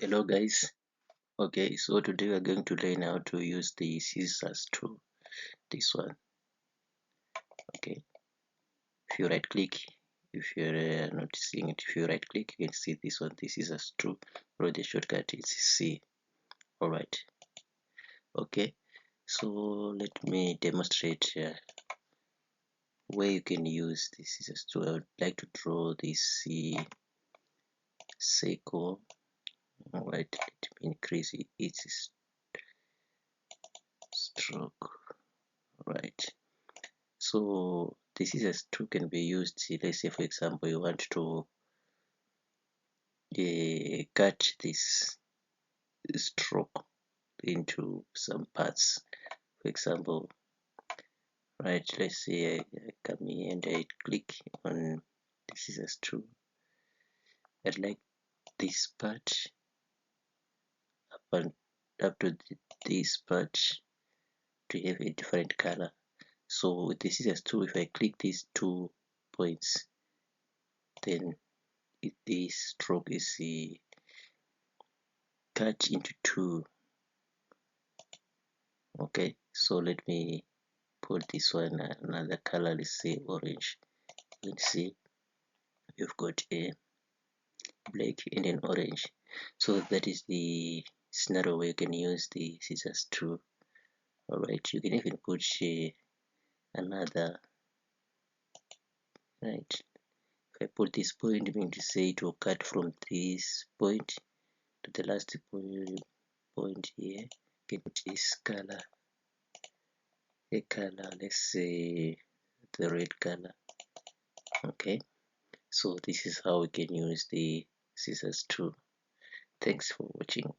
Hello guys. Okay, so today we are going to learn how to use the scissors tool. This one. Okay, if you right click, if you're not seeing it, if you right click, you can see this one. This is scissors tool, or the shortcut is C. Alright. Okay, so let me demonstrate where you can use the scissors tool. I would like to draw this circle. Alright, let me increase its stroke. Right. So the scissors tool can be used, let's say for example you want to cut this stroke into some parts. For example, right, let's say I come here and I click on the scissors tool. I'd like this part up to this part to have a different color. So with the scissors tool, if I click these 2 points, then this stroke is cut into 2. Okay, so let me put this one another color, let's say orange. You can see you've got a black and an orange. So that is the scenario where you can use the scissors tool. Alright, you can even put another, right. If I put this point, I mean to say it will cut from this point to the last point here. You can put this color, a color, let's say the red color. Okay, so this is how we can use the scissors tool. Thanks for watching.